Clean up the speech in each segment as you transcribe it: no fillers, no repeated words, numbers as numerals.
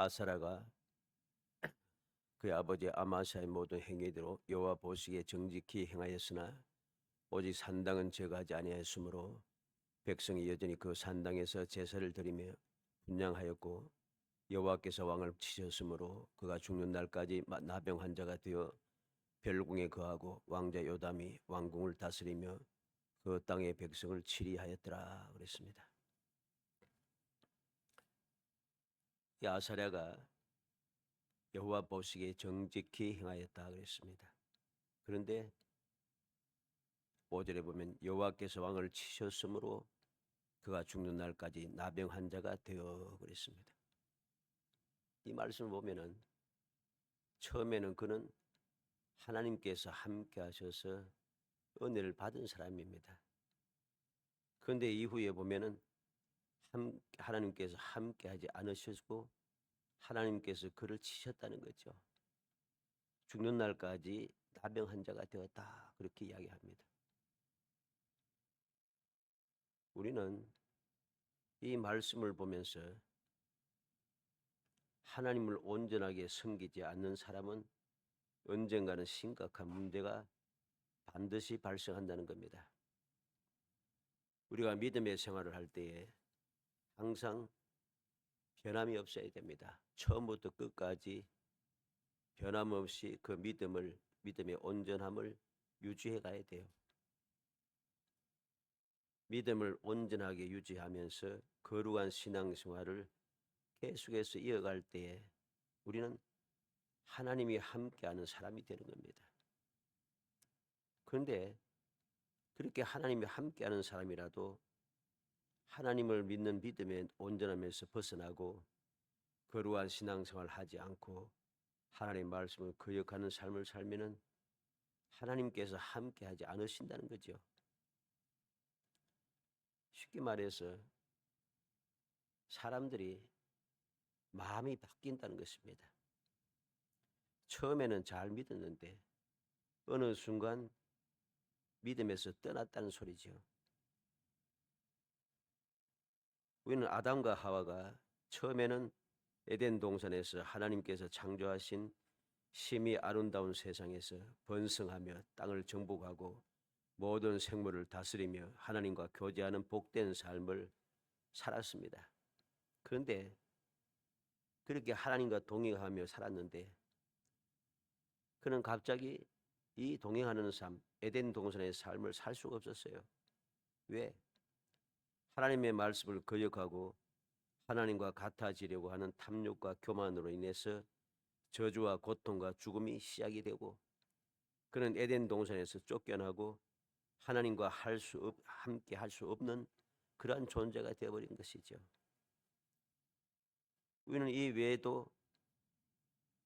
아사랴가 그의 아버지 아마사의 모든 행위대로 여호와 보시기에 정직히 행하였으나 오직 산당은 제거하지 아니하였으므로 백성이 여전히 그 산당에서 제사를 드리며 분향하였고 여호와께서 왕을 치셨으므로 그가 죽는 날까지 나병 환자가 되어 별궁에 거하고 왕자 요담이 왕궁을 다스리며 그 땅의 백성을 치리하였더라 그랬습니다. 이 아사랴가 여호와 보시기에 정직히 행하였다 그랬습니다. 그런데 5절에 보면 여호와께서 왕을 치셨으므로 그가 죽는 날까지 나병 환자가 되어 그랬습니다. 이 말씀을 보면은 처음에는 그는 하나님께서 함께 하셔서 은혜를 받은 사람입니다. 그런데 이후에 보면은 하나님께서 함께 하지 않으셨고 하나님께서 그를 치셨다는 거죠. 죽는 날까지 나병 환자가 되었다 그렇게 이야기합니다. 우리는 이 말씀을 보면서 하나님을 온전하게 섬기지 않는 사람은 언젠가는 심각한 문제가 반드시 발생한다는 겁니다. 우리가 믿음의 생활을 할 때에 항상 변함이 없어야 됩니다. 처음부터 끝까지 변함없이 그 믿음의 온전함을 유지해 가야 돼요. 믿음을 온전하게 유지하면서 거룩한 신앙생활을 계속해서 이어갈 때에 우리는 하나님이 함께하는 사람이 되는 겁니다. 그런데 그렇게 하나님이 함께하는 사람이라도 하나님을 믿는 믿음의 온전함에서 벗어나고 거룩한 신앙생활을 하지 않고 하나님의 말씀을 거역하는 삶을 살면은 하나님께서 함께하지 않으신다는 거죠. 쉽게 말해서 사람들이 마음이 바뀐다는 것입니다. 처음에는 잘 믿었는데 어느 순간 믿음에서 떠났다는 소리죠. 우리는 아담과 하와가 처음에는 에덴 동산에서 하나님께서 창조하신 심히 아름다운 세상에서 번성하며 땅을 정복하고 모든 생물을 다스리며 하나님과 교제하는 복된 삶을 살았습니다. 그런데 그렇게 하나님과 동행하며 살았는데 그는 갑자기 이 동행하는 삶, 에덴 동산의 삶을 살 수가 없었어요. 왜? 하나님의 말씀을 거역하고 하나님과 같아지려고 하는 탐욕과 교만으로 인해서 저주와 고통과 죽음이 시작이 되고 그는 에덴 동산에서 쫓겨나고 하나님과 함께 할 수 없는 그러한 존재가 되어버린 것이죠. 우리는 이 외에도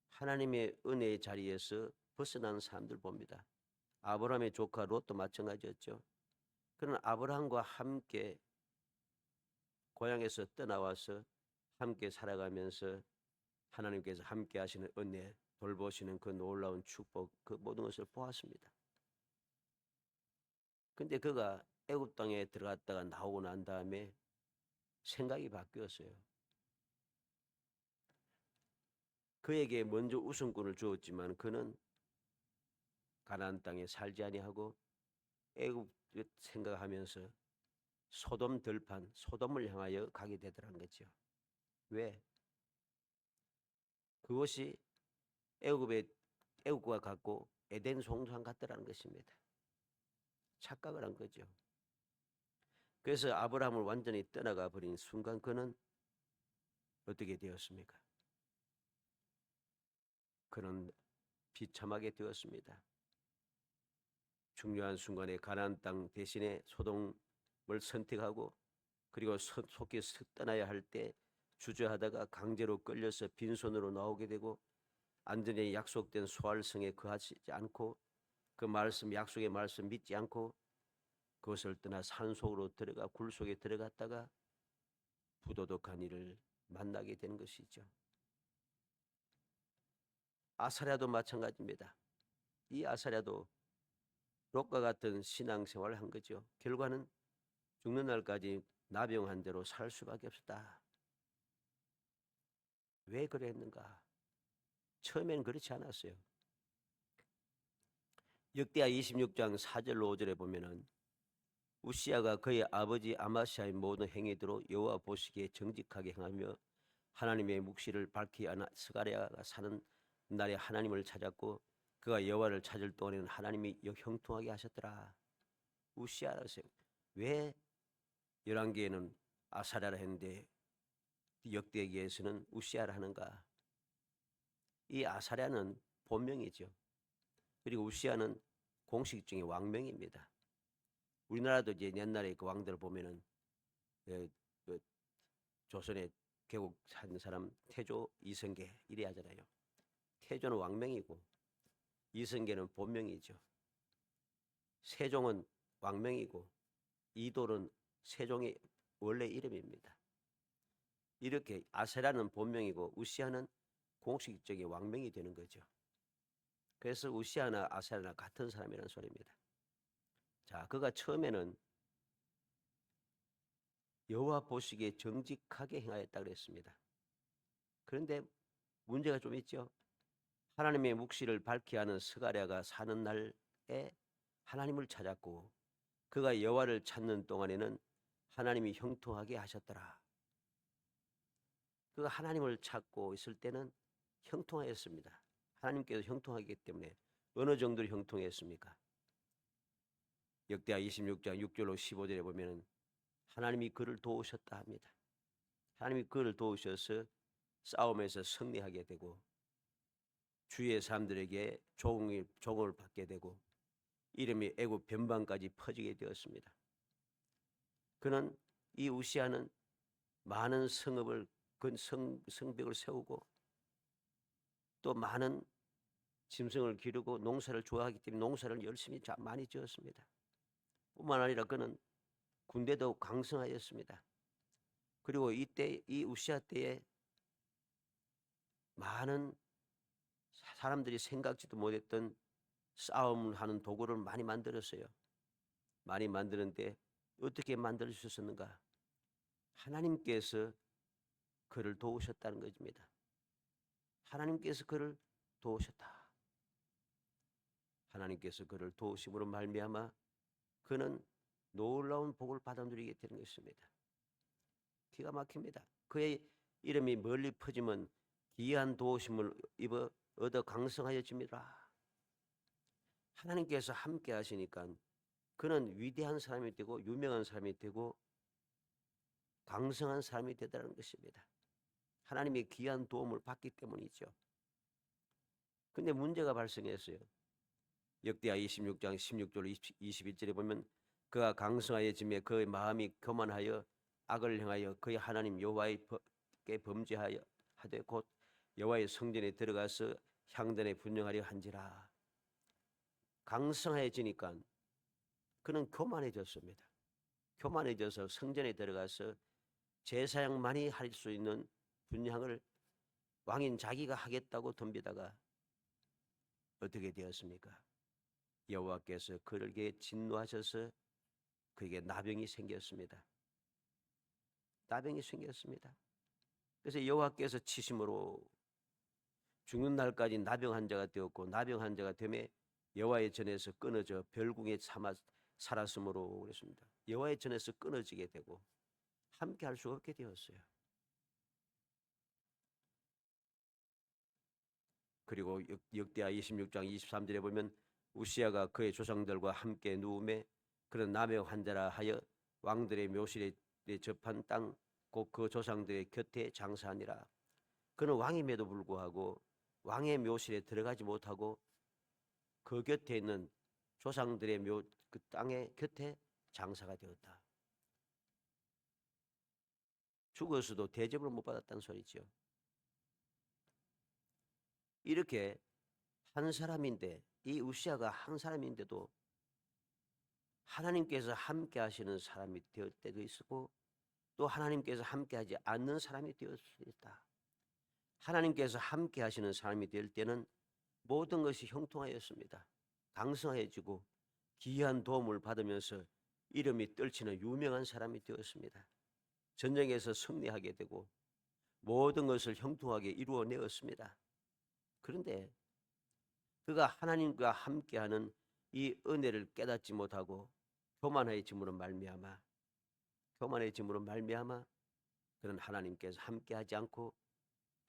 하나님의 은혜의 자리에서 벗어난 사람들 봅니다. 아브라함의 조카 롯도 마찬가지였죠. 그는 아브라함과 함께 고향에서 떠나와서 함께 살아가면서 하나님께서 함께 하시는 은혜, 돌보시는 그 놀라운 축복, 그 모든 것을 보았습니다. 근데 그가 애굽 땅에 들어갔다가 나오고 난 다음에 생각이 바뀌었어요. 그에게 먼저 우선권을 주었지만 그는 가나안 땅에 살지 아니하고 애굽 생각하면서 소돔 들판, 소돔을 향하여 가게 되더란 거죠. 왜? 그것이 애굽과 같고 에덴 송산 같더라는 것입니다. 착각을 한 거죠. 그래서 아브라함을 완전히 떠나가 버린 순간 그는 어떻게 되었습니까? 그는 비참하게 되었습니다. 중요한 순간에 가나안 땅 대신에 소돔을 선택하고 그리고 속히 떠나야 할 때 주저하다가 강제로 끌려서 빈손으로 나오게 되고 안전에 약속된 소알성에 거하지 않고 그 말씀, 약속의 말씀 믿지 않고 그것을 떠나 산속으로 들어가 굴 속에 들어갔다가 부도덕한 일을 만나게 된 것이죠. 아사랴도 마찬가지입니다. 이 아사랴도 롯과 같은 신앙생활을 한 거죠. 결과는 죽는 날까지 나병한 대로 살 수밖에 없었다. 왜 그랬는가? 처음에는 그렇지 않았어요. 역대하 26장 4절로 5절에 보면은 우시야가 그의 아버지 아마시아의 모든 행위대로 여호와 보시기에 정직하게 행하며 하나님의 묵시를 밝히 하나 스가랴가 사는 날에 하나님을 찾았고 그가 여호와를 찾을 동안에는 하나님이 형통하게 하셨더라. 우시야라세요. 왜 열왕기에는 아사랴라 했는데 역대기에서는 우시야라 하는가? 이 아사랴는 본명이죠. 그리고 우시야는 공식적인 왕명입니다. 우리나라도 이제 옛날에 그 왕들을 보면은 그 조선에 개국한 사람 태조, 이성계 이래 하잖아요. 태조는 왕명이고 이성계는 본명이죠. 세종은 왕명이고 이도는 세종의 원래 이름입니다. 이렇게 아세라는 본명이고 우시아는 공식적인 왕명이 되는 거죠. 그래서 우시아나 아세라나 같은 사람이라는 소리입니다. 자, 그가 처음에는 여호와 보시기에 정직하게 행하였다 그랬습니다. 그런데 문제가 좀 있죠. 하나님의 묵시를 밝히 하는 스가랴가 사는 날에 하나님을 찾았고 그가 여호와를 찾는 동안에는 하나님이 형통하게 하셨더라. 그가 하나님을 찾고 있을 때는 형통하였습니다. 하나님께서 형통하기 때문에 어느 정도로 형통했습니까? 역대하 26장 6절로 15절에 보면은 하나님이 그를 도우셨다 합니다. 하나님이 그를 도우셔서 싸움에서 승리하게 되고 주위의 사람들에게 종을 받게 되고 이름이 애굽 변방까지 퍼지게 되었습니다. 그는 이 우시아는 많은 성읍을 성벽을 세우고 또 많은 짐승을 기르고 농사를 좋아하기 때문에 농사를 열심히 많이 지었습니다. 뿐만 아니라 그는 군대도 강성하였습니다. 그리고 이때 이 우시아 때에 많은 사람들이 생각지도 못했던 싸움을 하는 도구를 많이 만들었어요. 많이 만드는데 어떻게 만들어 주셨는가? 하나님께서 그를 도우셨다는 것입니다. 하나님께서 그를 도우셨다. 하나님께서 그를 도우심으로 말미암아 그는 놀라운 복을 받아 누리게 되는 것입니다. 기가 막힙니다. 그의 이름이 멀리 퍼지면 기이한 도우심을 입어 얻어 강성하여집니다. 하나님께서 함께 하시니까 그는 위대한 사람이 되고 유명한 사람이 되고 강성한 사람이 되다는 것입니다. 하나님의 귀한 도움을 받기 때문이죠. 근데 문제가 발생했어요. 역대하 26장 16절 21절에 보면 그가 강성하여짐에 그의 마음이 교만하여 악을 행하여 그의 하나님 여호와께 범죄하여 하되 곧 여호와의 성전에 들어가서 향단에 분향하려 한지라. 강성해지니까 그는 교만해졌습니다. 교만해져서 성전에 들어가서 제사장만이 할 수 있는 분향을 왕인 자기가 하겠다고 덤비다가 어떻게 되었습니까? 여호와께서 그에게 진노하셔서 그에게 나병이 생겼습니다. 나병이 생겼습니다. 그래서 여호와께서 치심으로 죽는 날까지 나병 환자가 되었고 나병 환자가 되매 여호와의 전에서 끊어져 별궁에 살았으므로 그랬습니다. 여호와의 전에서 끊어지게 되고 함께 할 수 없게 되었어요. 그리고 역대하 26장 23절에 보면 우시야가 그의 조상들과 함께 누움에 그런 나병 환자라 하여 왕들의 묘실에 접한 땅 곧 그 조상들의 곁에 장사하니라. 그는 왕임에도 불구하고 왕의 묘실에 들어가지 못하고 그 곁에 있는 조상들의 그 땅의 곁에 장사가 되었다. 죽어서도 대접을 못 받았다는 소리죠. 이렇게 한 사람인데 이 우시아가 한 사람인데도 하나님께서 함께 하시는 사람이 될 때도 있고 또 하나님께서 함께 하지 않는 사람이 되을 수 있다. 하나님께서 함께 하시는 사람이 될 때는 모든 것이 형통하였습니다. 강성해지고 기이한 도움을 받으면서 이름이 떨치는 유명한 사람이 되었습니다. 전쟁에서 승리하게 되고 모든 것을 형통하게 이루어내었습니다. 그런데 그가 하나님과 함께하는 이 은혜를 깨닫지 못하고 교만해짐으로 말미암아 그는 하나님께서 함께하지 않고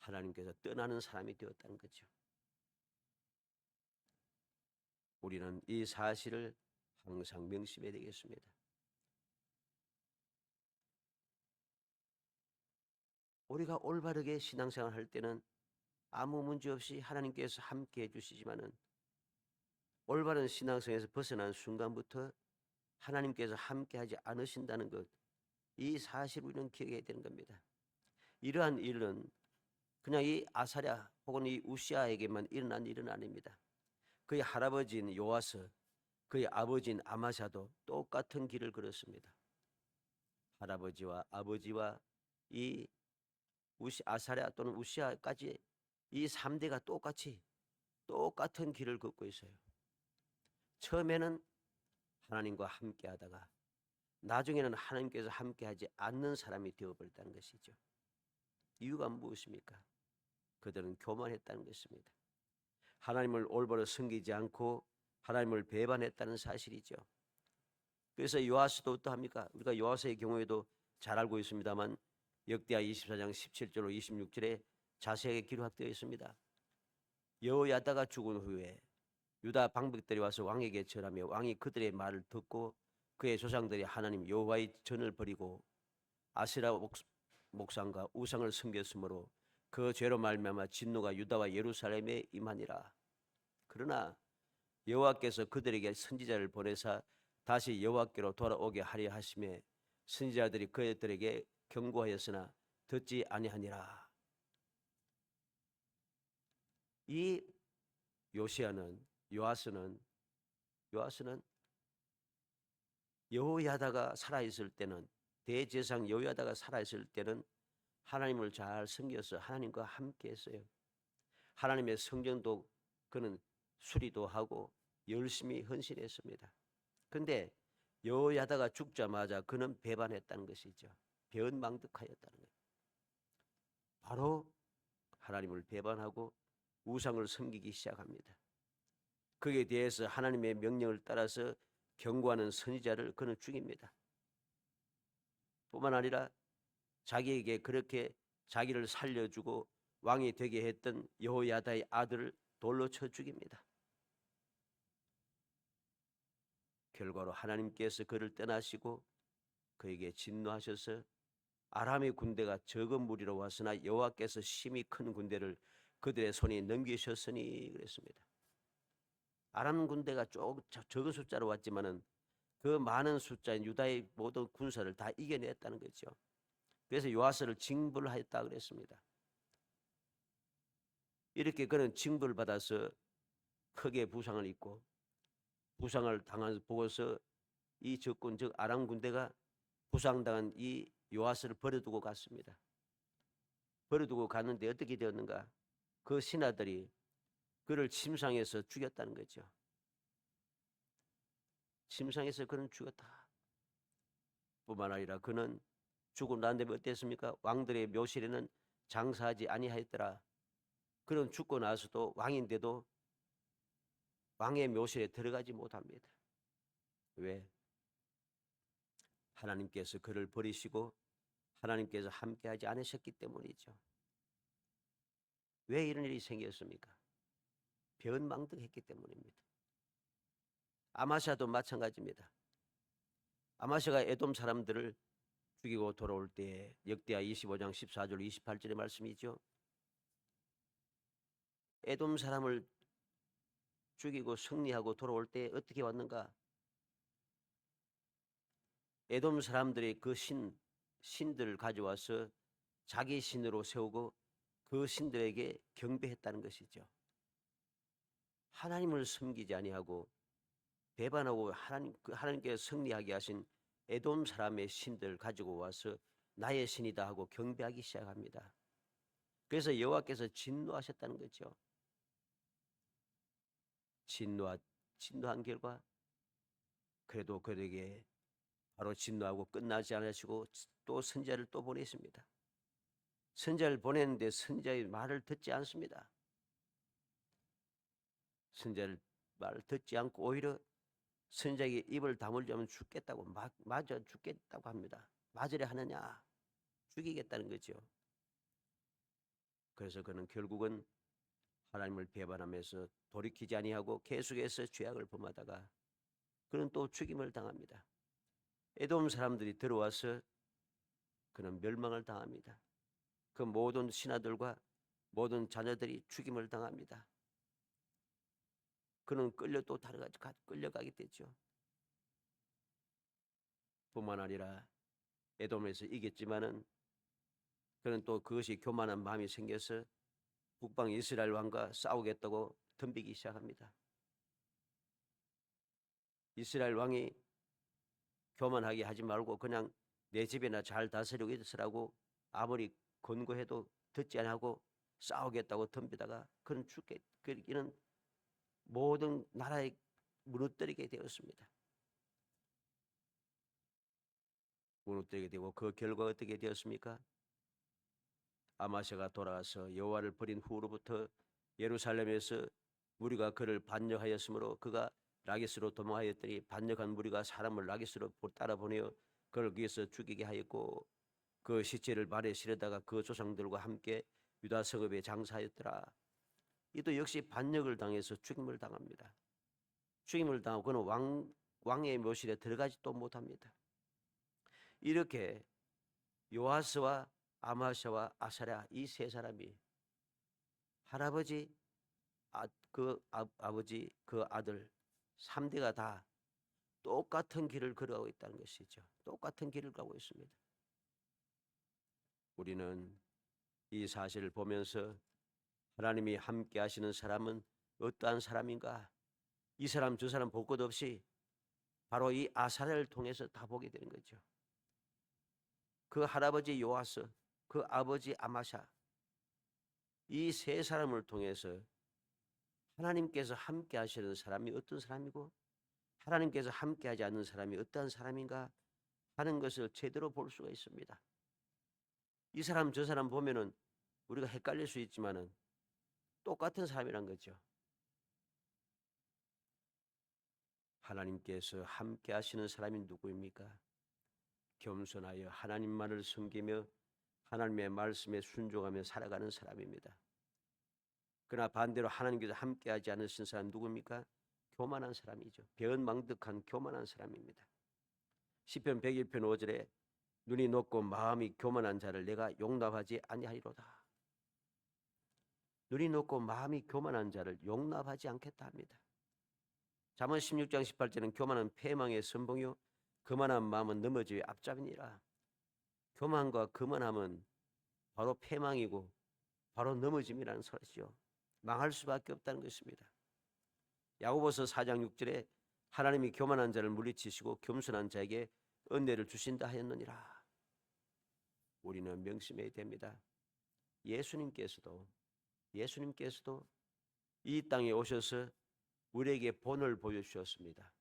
하나님께서 떠나는 사람이 되었다는 거죠. 우리는 이 사실을 항상 명심해야 되겠습니다. 우리가 올바르게 신앙생활 할 때는 아무 문제 없이 하나님께서 함께해 주시지만은 올바른 신앙생활에서 벗어난 순간부터 하나님께서 함께하지 않으신다는 것, 이 사실을 우리는 기억해야 되는 겁니다. 이러한 일은 그냥 이 아사랴 혹은 이 우시아에게만 일어난 일은 아닙니다. 그의 할아버지인 요아스, 그의 아버지인 아마샤도 똑같은 길을 걸었습니다. 할아버지와 아버지와 이 아사랴 또는 우시아까지 이 3대가 똑같은 길을 걷고 있어요. 처음에는 하나님과 함께 하다가 나중에는 하나님께서 함께하지 않는 사람이 되어버렸다는 것이죠. 이유가 무엇입니까? 그들은 교만했다는 것입니다. 하나님을 올바로 섬기지 않고 하나님을 배반했다는 사실이죠. 그래서 요아스도 어떠합니까? 우리가 요아스의 경우에도 잘 알고 있습니다만 역대하 24장 17절로 26절에 자세하게 기록되어 있습니다. 여호야다가 죽은 후에 유다 방백들이 와서 왕에게 절하며 왕이 그들의 말을 듣고 그의 조상들이 하나님 여호와의 전을 버리고 아세라 목상과 우상을 섬겼으므로 그 죄로 말미암아 진노가 유다와 예루살렘에 임하니라. 그러나 여호와께서 그들에게 선지자를 보내사 다시 여호와께로 돌아오게 하려 하심에 선지자들이 그들에게 경고하였으나 듣지 아니하니라. 이 요아스는 여호야다가 살아있을 때는, 대제사장 여호야다가 살아있을 때는 하나님을 잘 섬겨서 하나님과 함께 했어요. 하나님의 성전도 그는 수리도 하고 열심히 헌신했습니다. 그런데 여호야다가 죽자마자 그는 배반했다는 것이죠. 배은망덕하였다는 거예요. 바로 하나님을 배반하고 우상을 섬기기 시작합니다. 거기에 대해서 하나님의 명령을 따라서 경고하는 선지자를 그는 죽입니다. 뿐만 아니라 자기에게 그렇게 자기를 살려주고 왕이 되게 했던 여호야다의 아들을 돌로 쳐 죽입니다. 결과로 하나님께서 그를 떠나시고 그에게 진노하셔서 아람의 군대가 적은 무리로 왔으나 여호와께서 심히 큰 군대를 그들의 손에 넘기셨으니 그랬습니다. 아람 군대가 적은 숫자로 왔지만은 그 많은 숫자인 유다의 모든 군사를 다 이겨냈다는 거죠. 그래서 요아스를 징벌을 하였다 그랬습니다. 이렇게 그는 징벌을 받아서 크게 부상을 입고 부상을 당한 보고서 이 적군 즉 아람 군대가 부상당한 이 요아스를 버려두고 갔습니다. 버려두고 갔는데 어떻게 되었는가? 그 신하들이 그를 침상에서 죽였다는 거죠. 침상에서 그는 죽었다. 뿐만 아니라 그는 죽고 난 다음에 어땠습니까? 왕들의 묘실에는 장사하지 아니하였더라. 그는 죽고 나서도 왕인데도 왕의 묘실에 들어가지 못합니다. 왜? 하나님께서 그를 버리시고 하나님께서 함께하지 않으셨기 때문이죠. 왜 이런 일이 생겼습니까? 배은망덕했기 때문입니다. 아마샤도 마찬가지입니다. 아마샤가 에돔 사람들을 죽이고 돌아올 때 역대하 25장 14절 28절의 말씀이죠. 에돔 사람을 죽이고 승리하고 돌아올 때 어떻게 왔는가? 에돔 사람들이 그 신들을 가져와서 자기 신으로 세우고 그 신들에게 경배했다는 것이죠. 하나님을 섬기지 아니하고 배반하고 하나님께 승리하게 하신 에돔 사람의 신들 가지고 와서 나의 신이다 하고 경배하기 시작합니다. 그래서 여호와께서 진노하셨다는 거죠. 진노한 결과 그래도 그에게 바로 진노하고 끝나지 않으시고 또 선지자를 또 보내십니다. 선지자를 보냈는데 선지자의 말을 듣지 않습니다. 선지자를 말을 듣지 않고 오히려 선지자에게 입을 다물자면 죽겠다고 맞아 죽겠다고 합니다. 맞으려 하느냐? 죽이겠다는 거죠. 그래서 그는 결국은 하나님을 배반하면서 돌이키지 아니하고 계속해서 죄악을 범하다가 그는 또 죽임을 당합니다. 에돔 사람들이 들어와서 그는 멸망을 당합니다. 그 모든 신하들과 모든 자녀들이 죽임을 당합니다. 그는 또 다른 가지 끌려가게 되죠. 뿐만 아니라 에돔에서 이겼지만은 그는 또 그것이 교만한 마음이 생겨서 북방 이스라엘 왕과 싸우겠다고 덤비기 시작합니다. 이스라엘 왕이 교만하게 하지 말고 그냥 내 집에나 잘 다스리고 있으라고 아무리 권고해도 듣지 않고 싸우겠다고 덤비다가 그는 이는 모든 나라에 무너뜨리게 되었습니다. 무너뜨리게 되고 그 결과가 어떻게 되었습니까? 아마샤가 돌아와서 여호와를 버린 후로부터 예루살렘에서 무리가 그를 반역하였으므로 그가 라기스로 도망하였더니 반역한 무리가 사람을 라기스로 따라 보내어 그를 거기서 죽이게 하였고 그 시체를 발에 실어다가 그 조상들과 함께 유다 성읍에 장사하였더라. 이도 역시 반역을 당해서 죽임을 당합니다. 죽임을 당하고 그는 왕의 묘실에 들어가지도 못합니다. 이렇게 요아스와 아마샤와 아사랴 이 세 사람이 할아버지, 아버지, 그 아들 3대가 다 똑같은 길을 걸어가고 있다는 것이죠. 똑같은 길을 가고 있습니다. 우리는 이 사실을 보면서 하나님이 함께 하시는 사람은 어떠한 사람인가? 이 사람 저 사람 볼 것 없이 바로 이 아사랴를 통해서 다 보게 되는 거죠. 그 할아버지 요아스, 그 아버지 아마샤 이 세 사람을 통해서 하나님께서 함께 하시는 사람이 어떤 사람이고 하나님께서 함께 하지 않는 사람이 어떠한 사람인가 하는 것을 제대로 볼 수가 있습니다. 이 사람 저 사람 보면은 우리가 헷갈릴 수 있지만은 똑같은 사람이란 거죠. 하나님께서 함께 하시는 사람이 누구입니까? 겸손하여 하나님만을 섬기며 하나님의 말씀에 순종하며 살아가는 사람입니다. 그러나 반대로 하나님께서 함께하지 않으신 사람 누구입니까? 교만한 사람이죠. 배은망덕한 교만한 사람입니다. 시편 101편 5절에 눈이 높고 마음이 교만한 자를 내가 용납하지 아니하리로다. 눈이 높고 마음이 교만한 자를 용납하지 않겠다 합니다. 잠언 16장 18절은 교만은 패망의 선봉이요 거만한 마음은 넘어지의 앞잡이니라. 교만과 거만함은 바로 패망이고 바로 넘어짐이라는 소리죠. 망할 수밖에 없다는 것입니다. 야고보서 4장 6절에 하나님이 교만한 자를 물리치시고 겸손한 자에게 은혜를 주신다 하였느니라. 우리는 명심해야 됩니다. 예수님께서도 이 땅에 오셔서 우리에게 본을 보여주셨습니다.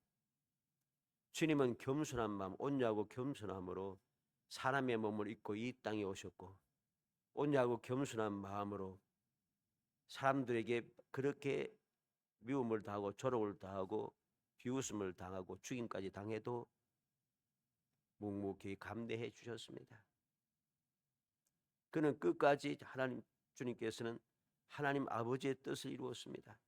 주님은 겸손한 마음, 온유하고 겸손함으로 사람의 몸을 입고 이 땅에 오셨고 온유하고 겸손한 마음으로 사람들에게 그렇게 미움을 당하고 조롱을 당하고 비웃음을 당하고 죽임까지 당해도 묵묵히 감내해 주셨습니다. 그는 끝까지 주님께서는 하나님 아버지의 뜻을 이루었습니다.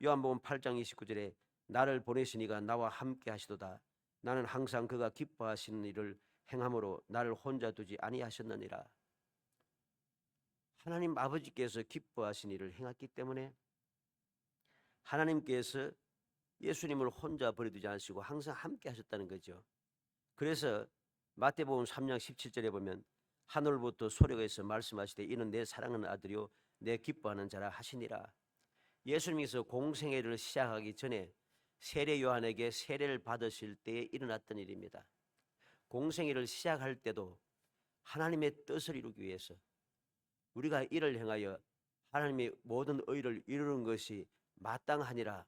요한복음 8장 29절에 나를 보내시니가 나와 함께 하시도다. 나는 항상 그가 기뻐하시는 일을 행함으로 나를 혼자 두지 아니하셨느니라. 하나님 아버지께서 기뻐하신 일을 행했기 때문에 하나님께서 예수님을 혼자 버려두지 않으시고 항상 함께 하셨다는 거죠. 그래서 마태복음 3장 17절에 보면 하늘부터 소리가 있어 말씀하시되 이는 내 사랑하는 아들이요 내 기뻐하는 자라 하시니라. 예수님께서 공생애를 시작하기 전에 세례 요한에게 세례를 받으실 때에 일어났던 일입니다. 공생애를 시작할 때도 하나님의 뜻을 이루기 위해서 우리가 이를 행하여 하나님의 모든 의를 이루는 것이 마땅하니라.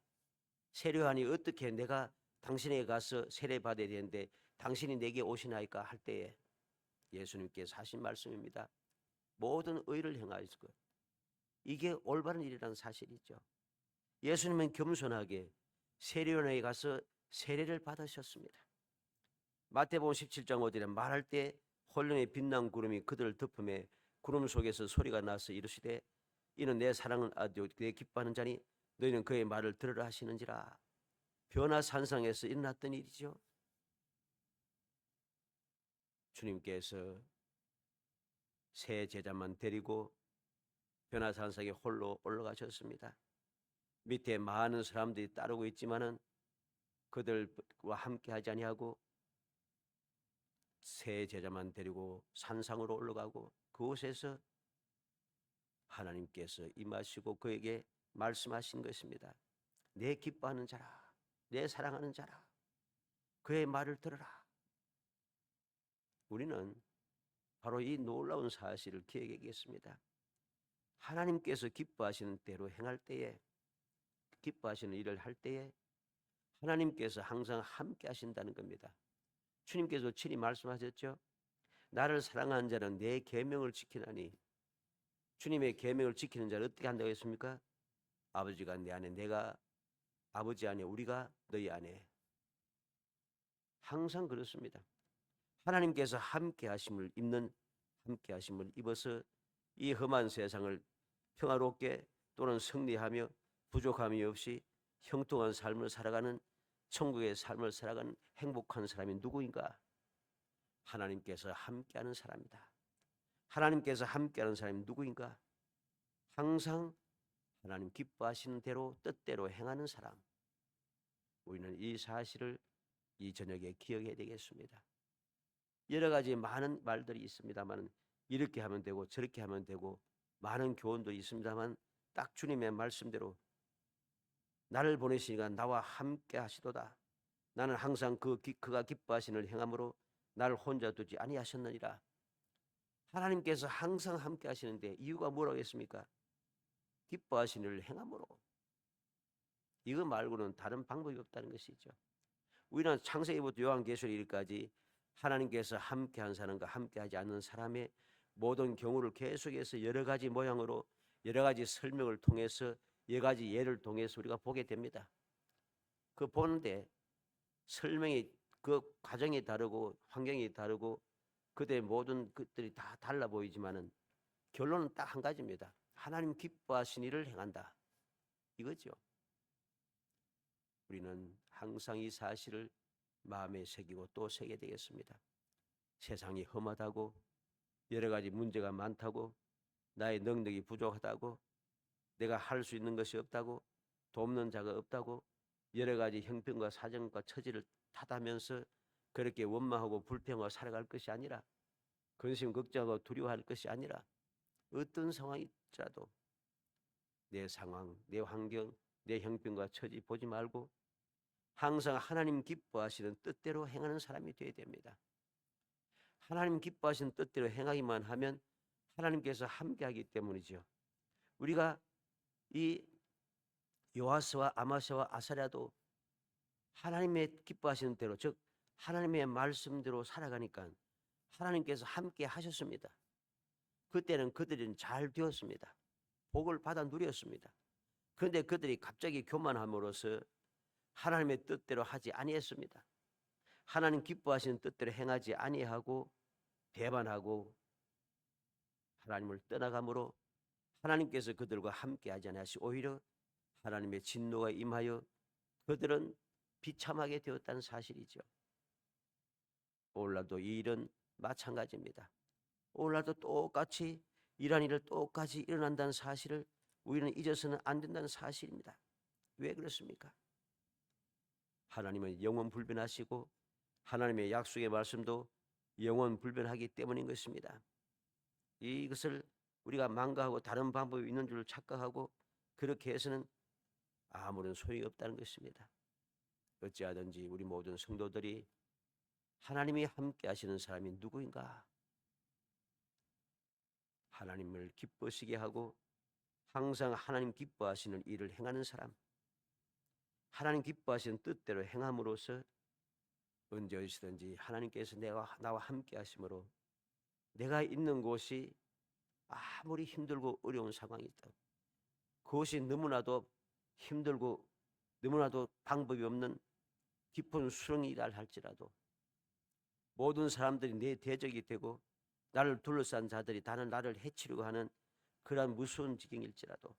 세례 요한이 어떻게 내가 당신에게 가서 세례 받아야 되는데 당신이 내게 오시나이까 할 때에 예수님께서 하신 말씀입니다. 모든 의를 행하였을 거예요. 이게 올바른 일이라는 사실이죠. 예수님은 겸손하게 세례요한에게 가서 세례를 받으셨습니다. 마태복음 17장 5절에 말할 때 홀령의 빛난 구름이 그들을 덮음에 구름 속에서 소리가 나서 이르시되 이는 내 사랑하는 아들이요 내 기뻐하는 자니 너희는 그의 말을 들으라 하시는지라. 변화산상에서 일어났던 일이죠. 주님께서 세 제자만 데리고 변화산상에 홀로 올라가셨습니다. 밑에 많은 사람들이 따르고 있지만은 그들과 함께 하지 아니하고 세 제자만 데리고 산상으로 올라가고 그곳에서 하나님께서 임하시고 그에게 말씀하신 것입니다. 내 기뻐하는 자라, 내 사랑하는 자라, 그의 말을 들으라. 우리는 바로 이 놀라운 사실을 기억하겠습니다. 하나님께서 기뻐하시는 대로 행할 때에, 기뻐하시는 일을 할 때에 하나님께서 항상 함께 하신다는 겁니다. 주님께서 친히 말씀하셨죠. 나를 사랑하는 자는 내 계명을 지키나니. 주님의 계명을 지키는 자를 어떻게 한다고 했습니까? 아버지가 내 안에, 내가 아버지 안에, 우리가 너희 안에. 항상 그렇습니다. 하나님께서 함께 하심을 입는, 함께 하심을 입어서 이 험한 세상을 평화롭게 또는 승리하며 부족함이 없이 형통한 삶을 살아가는, 천국의 삶을 살아가는 행복한 사람이 누구인가? 하나님께서 함께하는 사람이다. 하나님께서 함께하는 사람이 누구인가? 항상 하나님 기뻐하시는 대로 뜻대로 행하는 사람. 우리는 이 사실을 이 저녁에 기억해야 되겠습니다. 여러 가지 많은 말들이 있습니다만 이렇게 하면 되고 저렇게 하면 되고 많은 교훈도 있습니다만 딱 주님의 말씀대로 나를 보내시니까 나와 함께 하시도다. 나는 항상 그가 기뻐하시는 일 행함으로 나를 혼자 두지 아니하셨느니라. 하나님께서 항상 함께 하시는데 이유가 뭐라고 했습니까? 기뻐하시는 일을 행함으로. 이거 말고는 다른 방법이 없다는 것이죠. 우리는 창세기부터 요한계시록까지 하나님께서 함께한 사람과 함께하지 않는 사람의 모든 경우를 계속해서 여러 가지 모양으로 여러 가지 설명을 통해서 여러 가지 예를 통해서 우리가 보게 됩니다. 그 보는데 설명이 그 과정이 다르고 환경이 다르고 그들의 모든 것들이 다 달라 보이지만은 결론은 딱 한 가지입니다. 하나님 기뻐하신 일을 행한다. 이거죠. 우리는 항상 이 사실을 마음에 새기고 또 새게 되겠습니다. 세상이 험하다고 여러 가지 문제가 많다고 나의 능력이 부족하다고 내가 할 수 있는 것이 없다고 돕는 자가 없다고 여러 가지 형편과 사정과 처지를 탓하면서 그렇게 원망하고 불평하고 살아갈 것이 아니라 근심 걱정하고 두려워할 것이 아니라 어떤 상황이라도 내 상황, 내 환경, 내 형편과 처지 보지 말고 항상 하나님 기뻐하시는 뜻대로 행하는 사람이 되어야 됩니다. 하나님 기뻐하시는 뜻대로 행하기만 하면 하나님께서 함께하기 때문이죠. 우리가 이 요아스와 아마스와 아사랴도 하나님의 기뻐하시는 대로 즉 하나님의 말씀대로 살아가니까 하나님께서 함께 하셨습니다. 그때는 그들은 잘 되었습니다. 복을 받아 누렸습니다. 그런데 그들이 갑자기 교만함으로써 하나님의 뜻대로 하지 아니했습니다. 하나님 기뻐하시는 뜻대로 행하지 아니하고 배반하고 하나님을 떠나감으로 하나님께서 그들과 함께하지 아니하시고 오히려 하나님의 진노가 임하여 그들은 비참하게 되었다는 사실이죠. 오늘날도 이 일은 마찬가지입니다. 오늘날도 똑같이 이러한 일을 똑같이 일어난다는 사실을 우리는 잊어서는 안 된다는 사실입니다. 왜 그렇습니까? 하나님은 영원 불변하시고 하나님의 약속의 말씀도 영원 불변하기 때문인 것입니다. 이것을 우리가 망가하고 다른 방법이 있는 줄 착각하고 그렇게 해서는 아무런 소용이 없다는 것입니다. 어찌하든지 우리 모든 성도들이 하나님이 함께 하시는 사람이 누구인가? 하나님을 기쁘시게 하고 항상 하나님 기뻐하시는 일을 행하는 사람, 하나님 기뻐하시는 뜻대로 행함으로써 언제 어디서든지 하나님께서 나와 함께 하심으로 내가 있는 곳이 아무리 힘들고 어려운 상황이 있다. 그것이 너무나도 힘들고 너무나도 방법이 없는 깊은 수렁이라 할지라도 모든 사람들이 내 대적이 되고 나를 둘러싼 자들이 다는 나를 해치려고 하는 그러한 무서운 지경일지라도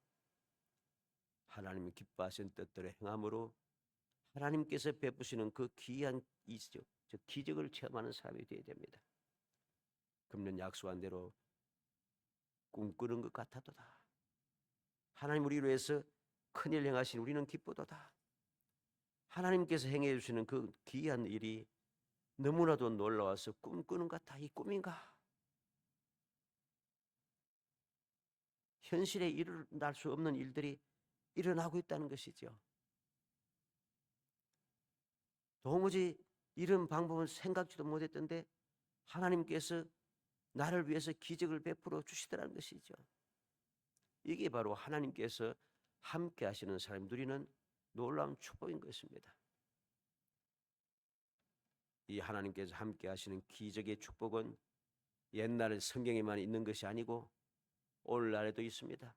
하나님이 기뻐하신 뜻대로 행함으로 하나님께서 베푸시는 그 귀한 이적, 즉 기적을 체험하는 사람이 되어야 됩니다. 금년 약속한 대로 꿈꾸는 것 같아도다. 하나님 우리로 해서 큰일 행하신 우리는 기쁘도다. 하나님께서 행해 주시는 그 귀한 일이 너무나도 놀라워서 꿈꾸는 것 같아. 이 꿈인가? 현실에 일어날 수 없는 일들이 일어나고 있다는 것이죠. 도무지 이런 방법은 생각지도 못했던데 하나님께서 나를 위해서 기적을 베풀어 주시더라는 것이죠. 이게 바로 하나님께서 함께 하시는 사람이 누리는 놀라운 축복인 것입니다. 이 하나님께서 함께 하시는 기적의 축복은 옛날 성경에만 있는 것이 아니고 오늘날에도 있습니다.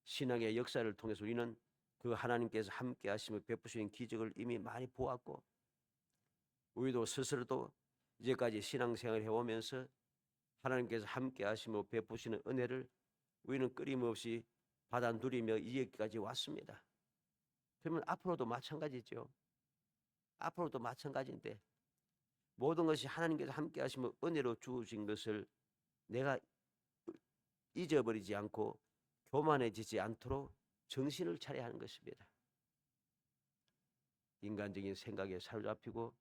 신앙의 역사를 통해서 우리는 그 하나님께서 함께 하시며 베푸시는 기적을 이미 많이 보았고 우리도 스스로도 이제까지 신앙생활을 해오면서 하나님께서 함께 하시며 베푸시는 은혜를 우리는 끊임없이 받아 누리며 이제까지 왔습니다. 그러면 앞으로도 마찬가지죠. 앞으로도 마찬가지인데 모든 것이 하나님께서 함께 하시며 은혜로 주어진 것을 내가 잊어버리지 않고 교만해지지 않도록 정신을 차려야 하는 것입니다. 인간적인 생각에 사로잡히고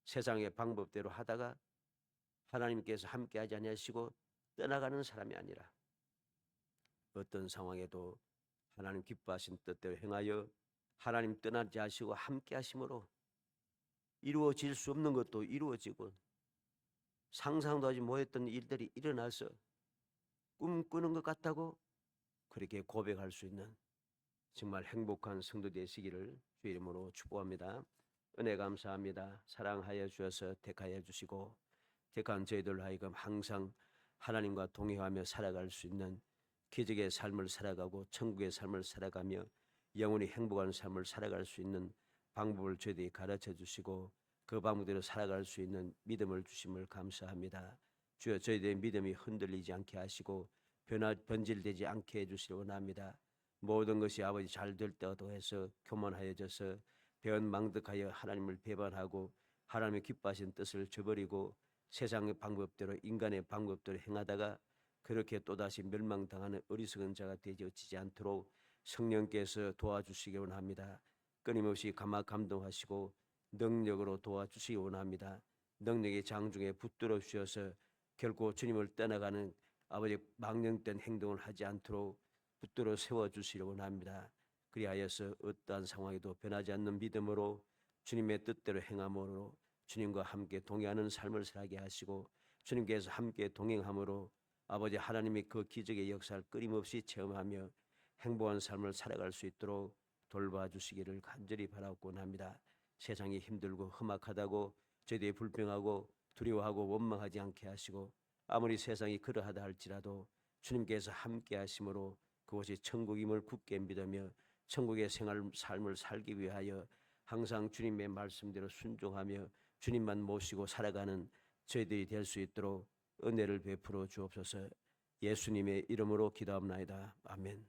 세상의 방법대로 하다가 하나님께서 함께하지 아니하시고 떠나가는 사람이 아니라 어떤 상황에도 하나님 기뻐하신 뜻대로 행하여 하나님 떠나지 않으시고 함께하심으로 이루어질 수 없는 것도 이루어지고 상상도 하지 못했던 일들이 일어나서 꿈꾸는 것 같다고 그렇게 고백할 수 있는 정말 행복한 성도 되시기를 주의 이름으로 축복합니다. 은혜 감사합니다. 사랑하여 주셔서 택하여 주시고 택한 저희들 하여금 항상 하나님과 동행하며 살아갈 수 있는 기적의 삶을 살아가고 천국의 삶을 살아가며 영원히 행복한 삶을 살아갈 수 있는 방법을 저희들이 가르쳐 주시고 그 방법대로 살아갈 수 있는 믿음을 주심을 감사합니다. 주여 저희들의 믿음이 흔들리지 않게 하시고 변질되지 않게 해주시려 원합니다. 모든 것이 아버지 잘 될 때도 해서 교만하여져서 배은망덕하여 하나님을 배반하고 하나님의 기뻐하신 뜻을 저버리고 세상의 방법대로 인간의 방법대로 행하다가 그렇게 또다시 멸망당하는 어리석은 자가 되어지지 않도록 성령께서 도와주시기 원합니다. 끊임없이 감동하시고 능력으로 도와주시기 원합니다. 능력의 장중에 붙들어 주셔서 결코 주님을 떠나가는 아버지 망령된 행동을 하지 않도록 붙들어 세워주시기 원합니다. 그리하여서 어떠한 상황에도 변하지 않는 믿음으로 주님의 뜻대로 행함으로 주님과 함께 동행하는 삶을 살게 하시고 주님께서 함께 동행함으로 아버지 하나님의 그 기적의 역사를 끊임없이 체험하며 행복한 삶을 살아갈 수 있도록 돌봐주시기를 간절히 바라곤 합니다. 세상이 힘들고 험악하다고 저희들이 불평하고 두려워하고 원망하지 않게 하시고 아무리 세상이 그러하다 할지라도 주님께서 함께 하심으로 그것이 천국임을 굳게 믿으며 천국의 삶을 살기 위하여 항상 주님의 말씀대로 순종하며 주님만 모시고 살아가는 저희들이 될 수 있도록 은혜를 베풀어 주옵소서. 예수님의 이름으로 기도합나이다. 아멘.